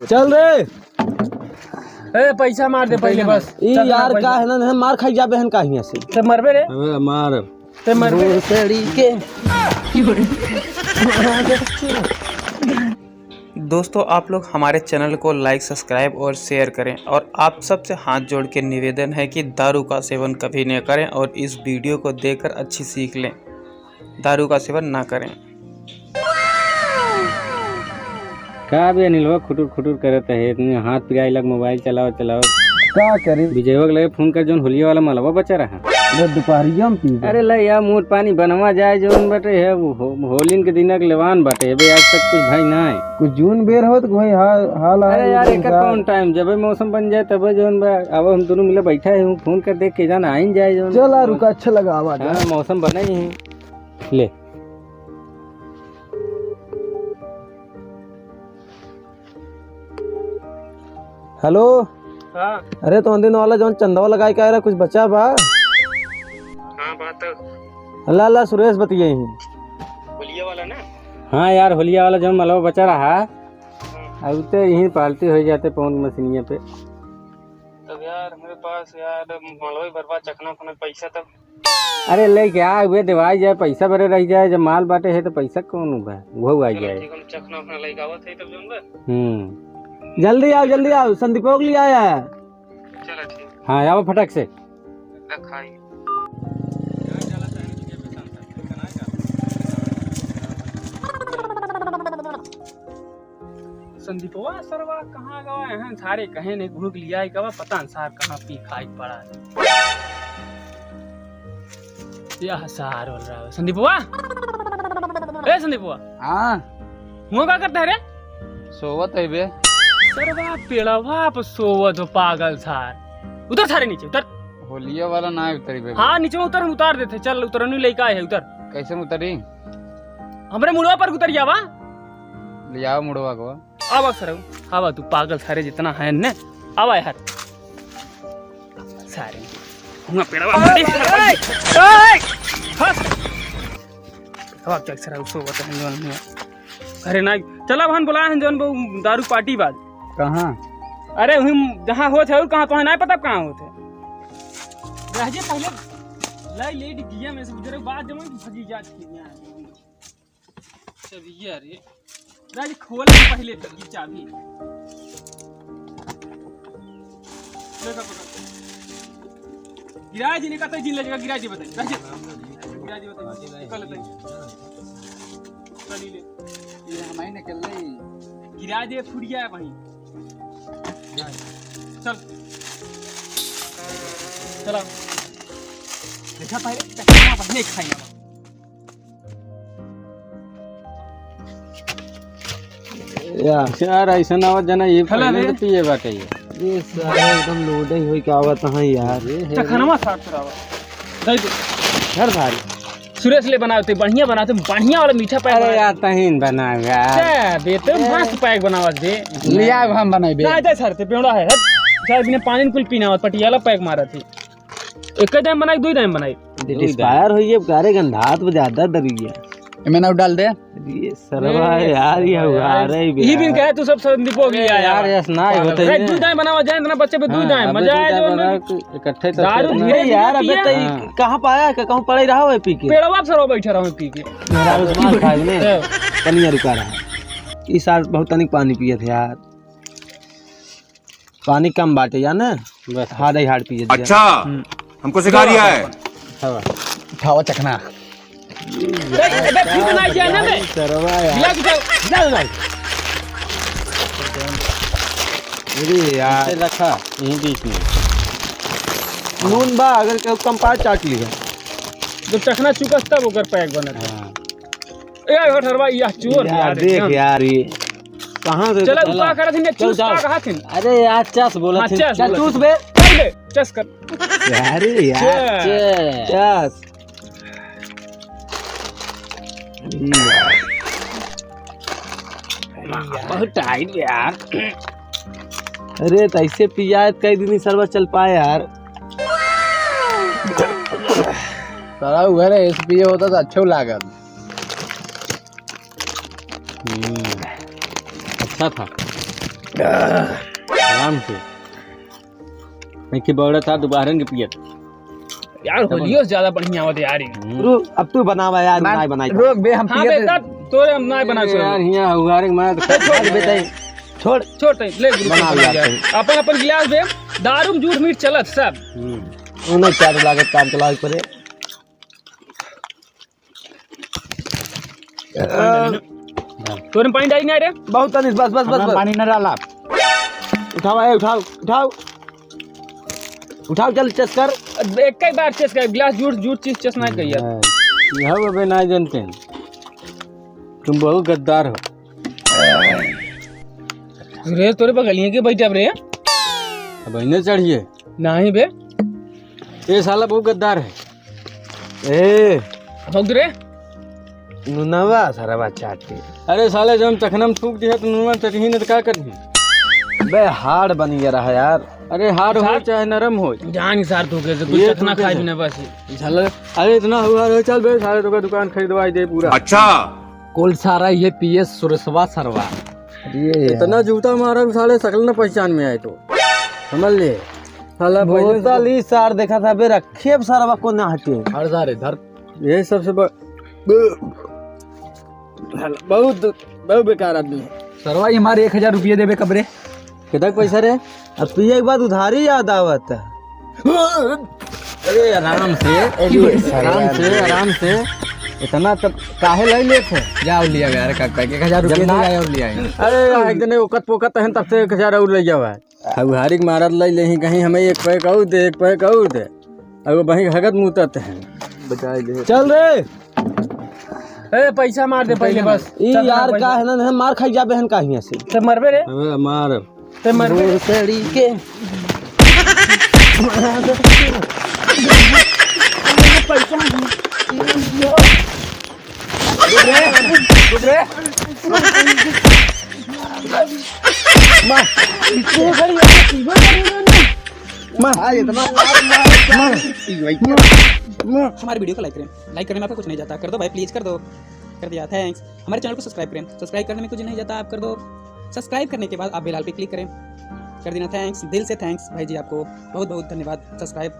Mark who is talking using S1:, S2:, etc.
S1: चल रे।
S2: ए पैसा मार दे पहले बस।
S1: ई यार का है ना मार खाई जा बहन काहे से।
S2: ते मरबे रे।
S1: मार
S2: ते मरबे
S1: सड़ी के।
S3: दोस्तों आप लोग हमारे चैनल को लाइक सब्सक्राइब और शेयर करें और आप सबसे हाथ जोड़ के निवेदन है कि दारू का सेवन कभी न करें और इस वीडियो को देखकर अच्छी सीख लें। दारू का सेवन ना करें।
S4: का भी अनिलवा खुटुर खुटुर करत है इतने हाथ पिराई लग मोबाइल चलाओ
S1: का करी
S4: विजयवा लगे फोन कर जोन होलिया वाला मलवा बचा रहा
S1: दोपहरिया में पी।
S4: अरे ला यार मोर पानी बनवा जाए जोन बटे है होलिन के दिन के लेवान बटे बे आज तक कुछ भाई ना है
S1: कुछ जून बेर हो तो कोई हाल।
S4: अरे यार एक कौन टाइम जब मौसम बन जाए तब जोन अब हम दोनों मिले बैठा है फोन कर देख के जाना आइन जाए जोन।
S1: चल रुका अच्छा लगा आवाज।
S4: हाँ मौसम बना ही है ले।
S1: हेलो।
S2: हां
S1: अरे तो दिन वाला जो चंदवा लगाई का रहा कुछ बचा बा।
S2: हां बात
S1: अल्लाह अल्लाह सुरेश बतिये ही
S2: होलिया वाला ना।
S4: हाँ यार होलिया वाला जो मलवा बचा रहा अब तो यहीं पालती हो जाते पौन मशीनिया पे।
S2: तब यार मेरे पास यार मलवा बर्बाद चखना फना पैसा तब।
S4: अरे ले क्या वे दिवाई जाए पैसा भरे रह जाए जब माल बाटे है तो पैसा कौन होगा वो आ जाए।
S2: चखना फना लगावत है तब जोन बा।
S1: जल्दी आओ संदीपों के लिए आया है।
S2: चलो ठीक।
S4: हाँ आओ फटक से
S2: रखाई। संदीपवा सरवा कहाँ गवा है सारे कहे ने घूक लिया है गवा पता न सार कहाँ पी खाई पड़ा है। यह सार बोल रहा है संदीपवा। ए संदीपवा।
S5: हाँ
S2: हुआ क्या करता है रे।
S5: सोवत है बे।
S2: सरवा पेड़वा पर सोवत हो पागल सार। उतर सारे नीचे उतर।
S5: होलिया वाला ना उतरी बे।
S2: हाँ नीचे में उतार देते चल उतरनी लेके आए है उतर।
S5: कैसे उतरी
S2: हमरे मुड़वा पर उतर जावा।
S5: ले आओ मुड़वा को।
S2: आवा सर आवा तू पागल सारे जितना है न आवा यार सारे हुआ पेड़वा हवा क्या सर उसो बता है जोन अरे ना चला भान बुला है जोन दारू पार्टी बाद
S5: कहाँ।
S2: अरे हम जहाँ होत है कहाँ तो नहीं पता कहाँ होते रहजे पहले लाई लेट दिया में से गुजरे बाद जमा भगी जात की यहां सब ये अरे राज खोल पहले तक की चाबी गिराज ने कहता जिन लगेगा गिराज बताइए गिराज बताइए कल चली ले
S5: ये हमारी निकल रही
S2: गिराज फुड़िया है वहीं चल चला देखा पहले देखा पहले खाएंगे
S4: यार ऐसा ना जना ये पहले तो पिए बाटे
S1: ये सारा एकदम लोड ही होई का आवत है यार।
S2: चखनवा साफ करावा दे दे
S1: घर भारी
S2: सुरेश ले बनाते बढ़िया वाला मीठा पैक।
S4: अरे यार तहीन बनाएगा
S2: बेटे मस्त पैक बनावत दे
S5: लिया हम बनाई बे।
S2: ना दे सर ते पेड़ा है सर बिना पानी कुल पीना होत पटियाला पैक मारा थी एक टाइम बनाई दो टाइम बनाई
S1: एक्सपायर हुई है गारे गंधात में ज्यादा दब गया।
S5: मैंने डाल दे
S1: ये सरवा यार ये हुआ रही
S2: ये भी कहे तू सब संदीपो के लिया
S4: यार यस ना होते
S2: रे दो टाइम बनावा जाए ना बच्चे पे दो टाइम मजा आए जो
S4: इकट्ठे तो
S2: दारू
S1: धीरे यार अबे तो कहां पाया है कहूं पड़े रहा है पी के
S2: पेड़वा सरो बैठा रहो पी के
S1: मेरा उस्मान खाए ने कनिया रुका रहा इस साल बहुत तनिक पानी पिए थे यार। पानी कम बाटे या ना
S4: बस
S1: हार्ड ही हार्ड पिए।
S6: अच्छा हमको सिखा रिया है।
S5: उठाओ चखना
S2: बनाई जाए ना बे
S1: सरवा यार अरे यार
S4: रखा यहीं बीच में
S1: नून बा अगर केहू कम पार चाट लिया
S2: जब चखना चुकस तब ओकर पैक बनत ए हटरवा या चोर
S1: यार देख यार ये कहां से
S2: चल उपा करत ने चूस का कहा थी।
S4: अरे यार चस बोला थी
S2: चल चूस बे ले चस कर
S1: यार चस
S4: बहुत टाइट यार।
S1: अरे तो ऐसे पिया कई दिन सर्वर चल पाए यार।
S5: सारा उधर एसपी होता तो अच्छा लागत।
S4: अच्छा था। आराम से नहीं कि बड़ा था दोबारा के पियत
S2: यार होलियो से ज्यादा बढ़िया होते यार ये।
S1: रुक, अब तू बनावा यार, नहीं बनाई।
S5: रोक बे हम
S2: हाँ बेटा तोरे हम नहीं बना
S4: यार यहाँ उगारे के मार
S1: छोड़ बेटा, छोड़
S2: छोड़ ले गुरु
S1: बनाओ यार
S2: अपन अपन गिलास दे, दारू में झूठ मीठ चलत सब।
S1: उन्हें क्या लागत काम चला पड़े।
S2: तोरे में पानी डाली नहीं रे?
S1: बहुत तनिक, बस बस बस बस।
S5: पानी न डाला।
S1: उठाओ उठाओ उठाओ उठाओ, जल्द चेस कर।
S2: एक ही बार चेस कर, गिलास झूठ झूठ चीज चेस नहीं कहिए।
S4: यह बाबे नहीं जानते हैं, तुम बहुत गद्दार हो।
S2: रे तोरे बगलिए के बैठे रे?
S4: अब इन्हें चढ़िए
S2: नहीं बे,
S4: ये साला बहुत गद्दार है।
S1: ए
S2: भोग रे
S1: नुनवा सारा बात चाट के।
S4: अरे साले जब हम चखना में थूक दिया तो नुआ चटही ने तो क्या करही।
S1: बे हार्ड बन गया रहा यार।
S4: अरे हार्ड हो चाहे नरम हो,
S2: जान के साथ धोखे से कुछ
S4: ये
S2: चखना
S4: धोखे
S2: खाई
S4: से।
S2: भी ना बस।
S4: साले अरे इतना हुआ रे, चल बे साले तो दुकान खरीदवाई दे पूरा।
S6: अच्छा,
S5: कुल सारा ये पीएस सुरसवा सरवा।
S4: इतना जूता मारा साले सकल न पहचान में आए तो समझ ले साला।
S1: बोतल ही सार देखा था बे, रखे सारा को ना हटे।
S5: हर सारे धर
S4: ये सबसे बहुत बहुत बेकार आदमी है।
S5: सरवा ये हमारे 1000 रुपये देवे कबरे।
S4: कितना पैसा रे?
S1: अब पिए के बाद उधारी याद आवत है।
S4: अरे आराम से आराम से आराम से, इतना तब काहे ले ले थे?
S5: जाओ लिया गया रे काका, 1000 रुपये
S4: ना-
S5: दिया और लिया है।
S4: अरे एक दिन ओकत पोकत है तब से 1000 और ले जावा है। अब हारिक मारत ले लेही कहीं हमें एक पैक और दे, एक पैक और दे। अब वहीं हगत मुतत है। बचा ले
S1: चल रे
S2: ए पैसा मार दे पहले बस।
S1: ई यार का है ना, मार खाई जाबे हन काहिया से।
S2: ते मरबे रे,
S4: अबे मार
S2: ते मरबे।
S1: भोसड़ी के
S7: हमारे वीडियो को लाइक करने में आपको कुछ नहीं जाता, कर दो भाई प्लीज, कर दो, कर दिया, थैंक्स। हमारे चैनल को सब्सक्राइब करें, सब्सक्राइब करने में कुछ नहीं जाता, आप कर दो। सब्सक्राइब करने के बाद आप बेल आइकन पे क्लिक करें, कर देना, थैंक्स, दिल से थैंक्स भाई जी, आपको बहुत बहुत धन्यवाद सब्सक्राइब